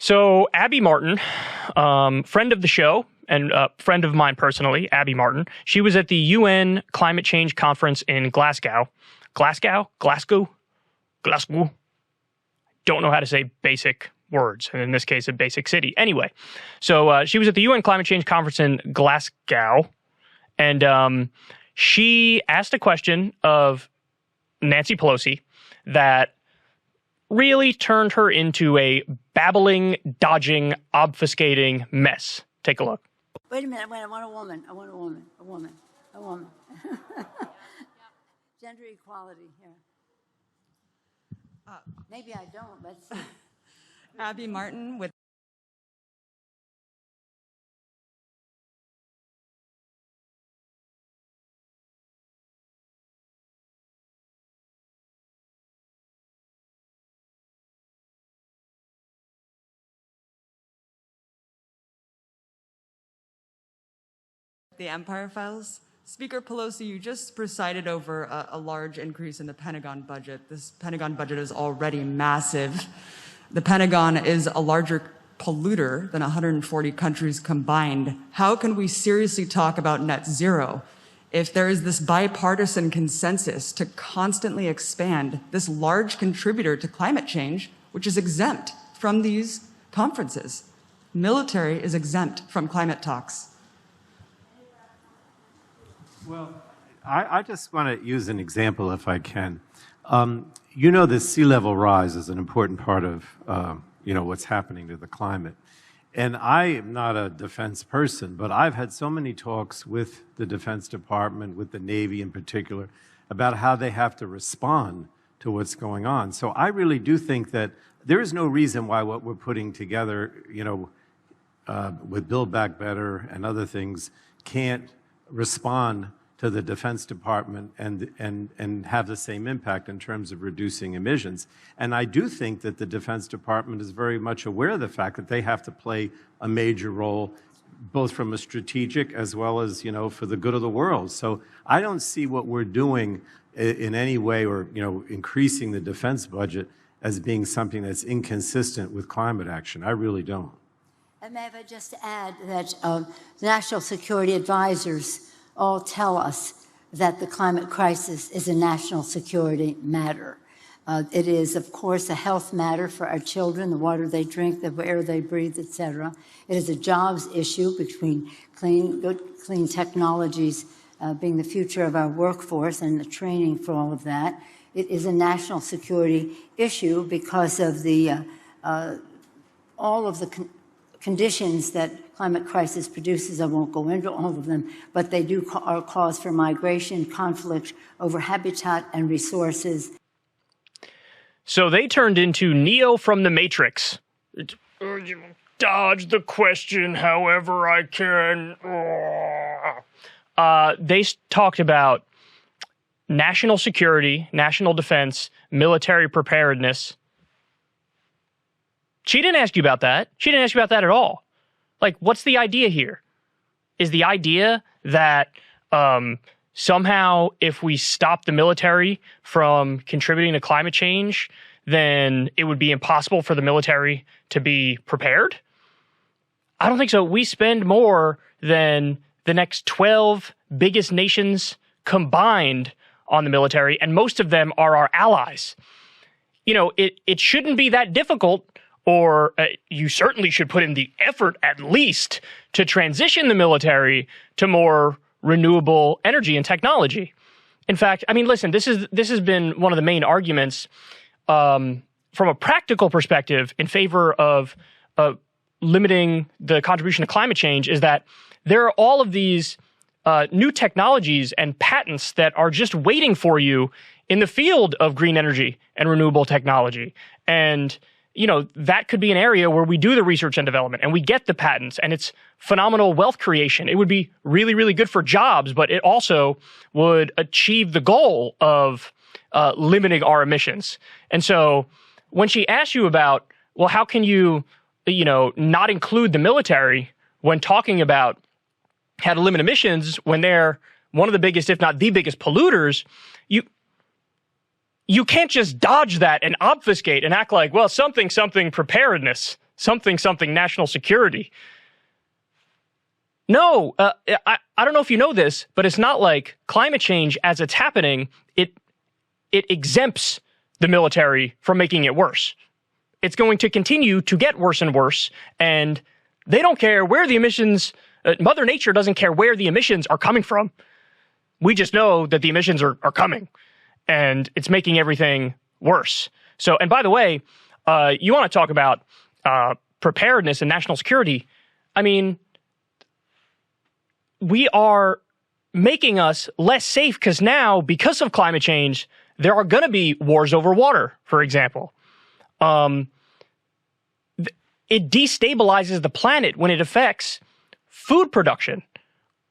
So Abby Martin, friend of the show and friend of mine personally, Abby Martin, she was at the UN Climate Change Conference in Glasgow. Glasgow? Don't know how to say basic words, and in this case, a basic city. Anyway, so she was at the UN Climate Change Conference in Glasgow, and she asked a question of Nancy Pelosi that really turned her into a babbling, dodging, obfuscating mess. Take a look. Wait a minute. I want a woman. Gender equality here. Maybe I don't. Let's see. Abby Martin with the Empire Files. Speaker Pelosi, you just presided over a large increase in the Pentagon budget. This Pentagon budget is already massive. The Pentagon is a larger polluter than 140 countries combined. How can we seriously talk about net zero if there is this bipartisan consensus to constantly expand this large contributor to climate change, which is exempt from these conferences? Military is exempt from climate talks. Well, I just want to use an example if I can. You know, the sea level rise is an important part of, what's happening to the climate. And I am not a defense person, but I've had so many talks with the Defense Department, with the Navy in particular, about how they have to respond to what's going on. So I really do think that there is no reason why what we're putting together, with Build Back Better and other things can't respond to the Defense Department and have the same impact in terms of reducing emissions. And I do think that the Defense Department is very much aware of the fact that they have to play a major role, both from a strategic as well as, for the good of the world. So I don't see what we're doing in any way or, increasing the defense budget as being something that's inconsistent with climate action. I really don't. And may I just add that the national security advisors all tell us that the climate crisis is a national security matter. It is, of course, a health matter for our children, the water they drink, the air they breathe, etc. It is a jobs issue between clean technologies being the future of our workforce and the training for all of that. It is a national security issue because of the all of the conditions that climate crisis produces. I won't go into all of them, but they are cause for migration, conflict over habitat and resources. So they turned into Neo from the Matrix. Dodge the question however I can. They talked about national security, national defense, military preparedness. She didn't ask you about that. She didn't ask you about that at all. Like, what's the idea here? Is the idea that somehow if we stop the military from contributing to climate change, then it would be impossible for the military to be prepared? I don't think so. We spend more than the next 12 biggest nations combined on the military, and most of them are our allies. It shouldn't be that difficult, or you certainly should put in the effort at least to transition the military to more renewable energy and technology. In fact, I mean, listen, this has been one of the main arguments from a practical perspective in favor of limiting the contribution to climate change, is that there are all of these new technologies and patents that are just waiting for you in the field of green energy and renewable technology. And that could be an area where we do the research and development and we get the patents, and it's phenomenal wealth creation. It would be really, really good for jobs, but it also would achieve the goal of limiting our emissions. And so when she asked you about, well, how can you, not include the military when talking about how to limit emissions when they're one of the biggest, if not the biggest polluters, you can't just dodge that and obfuscate and act like, well, something preparedness. something national security. No, I don't know if you know this, but it's not like climate change as it's happening, it exempts the military from making it worse. It's going to continue to get worse and worse, and they don't care where the emissions, Mother Nature doesn't care where the emissions are coming from. We just know that the emissions are coming, and it's making everything worse. So, and by the way, you want to talk about preparedness and national security. I mean, we are making us less safe because now, because of climate change, there are going to be wars over water, for example. It destabilizes the planet when it affects food production,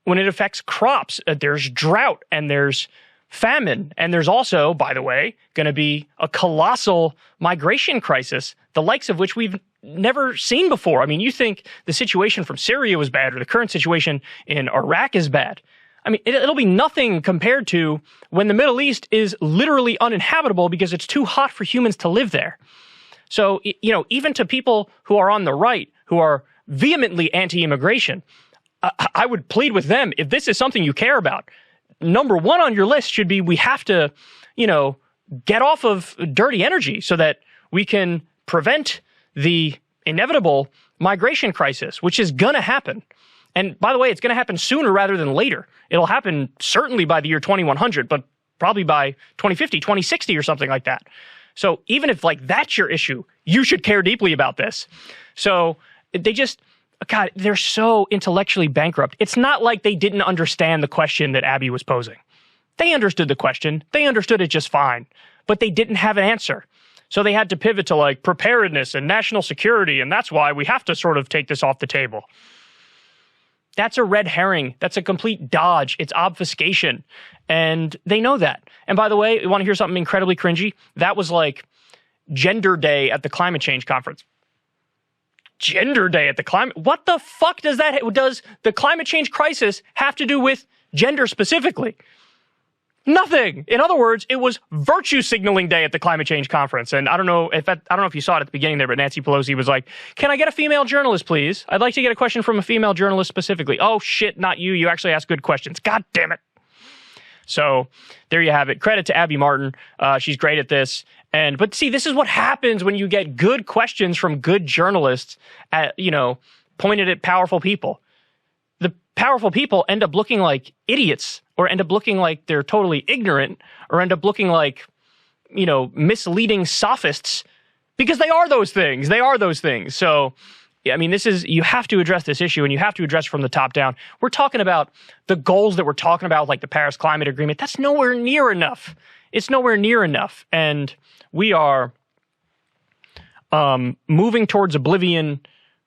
when it affects crops. There's drought and there's famine. And there's also, by the way, going to be a colossal migration crisis, the likes of which we've never seen before. I mean, you think the situation from Syria was bad or the current situation in Iraq is bad. I mean, it'll be nothing compared to when the Middle East is literally uninhabitable because it's too hot for humans to live there. So, you know, even to people who are on the right, who are vehemently anti-immigration, I would plead with them, if this is something you care about, number one on your list should be we have to, you know, get off of dirty energy so that we can prevent the inevitable migration crisis, which is going to happen. And by the way, it's going to happen sooner rather than later. It'll happen certainly by the year 2100, but probably by 2050, 2060 or something like that. So even if like that's your issue, you should care deeply about this. So they just, God, they're so intellectually bankrupt. It's not like they didn't understand the question that Abby was posing. They understood the question. They understood it just fine, but they didn't have an answer. So they had to pivot to like preparedness and national security, and that's why we have to sort of take this off the table. That's a red herring. That's a complete dodge. It's obfuscation. And they know that. And by the way, you want to hear something incredibly cringy? That was like Gender Day at the climate change conference. Gender Day at the climate... What the fuck does the climate change crisis have to do with gender specifically? Nothing. In other words, it was virtue signaling day at the climate change conference. And I don't know if you saw it at the beginning there, but Nancy Pelosi was like, "Can I get a female journalist, please? I'd like to get a question from a female journalist specifically." Oh shit, not you. You actually ask good questions. God damn it. So there you have it. Credit to Abby Martin. She's great at this. But see, this is what happens when you get good questions from good journalists pointed at powerful people. The powerful people end up looking like idiots, or end up looking like they're totally ignorant, or end up looking like, misleading sophists, because they are those things. They are those things. So, I mean, you have to address this issue, and you have to address it from the top down. We're talking about the goals that we're talking about, like the Paris Climate Agreement. That's nowhere near enough. It's nowhere near enough. And we are moving towards oblivion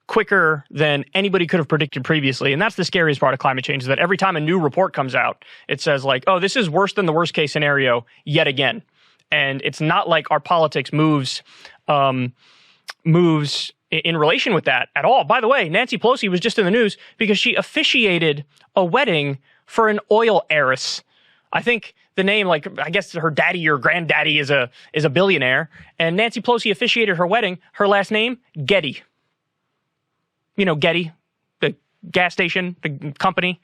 quicker than anybody could have predicted previously. And that's the scariest part of climate change, is that every time a new report comes out, it says like, oh, this is worse than the worst case scenario yet again. And it's not like our politics moves in relation with that at all. By the way, Nancy Pelosi was just in the news because she officiated a wedding for an oil heiress. I think the name, like, I guess her daddy or granddaddy is a billionaire. And Nancy Pelosi officiated her wedding. Her last name, Getty. Getty, the gas station, the company.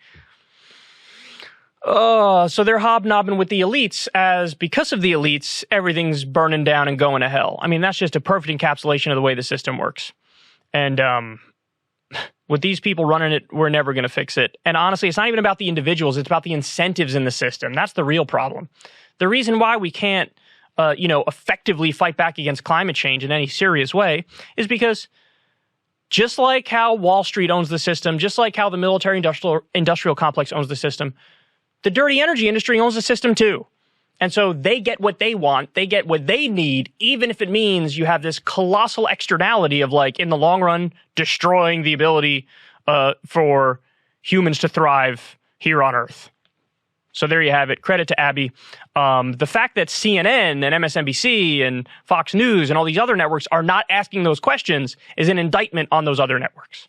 So they're hobnobbing with the elites, as because of the elites, everything's burning down and going to hell. I mean, that's just a perfect encapsulation of the way the system works. And with these people running it, we're never going to fix it. And honestly, it's not even about the individuals. It's about the incentives in the system. That's the real problem. The reason why we can't, effectively fight back against climate change in any serious way is because just like how Wall Street owns the system, just like how the military industrial complex owns the system, the dirty energy industry owns the system too. And so they get what they want, they get what they need, even if it means you have this colossal externality of, like, in the long run, destroying the ability for humans to thrive here on Earth. So there you have it. Credit to Abby. The fact that CNN and MSNBC and Fox News and all these other networks are not asking those questions is an indictment on those other networks.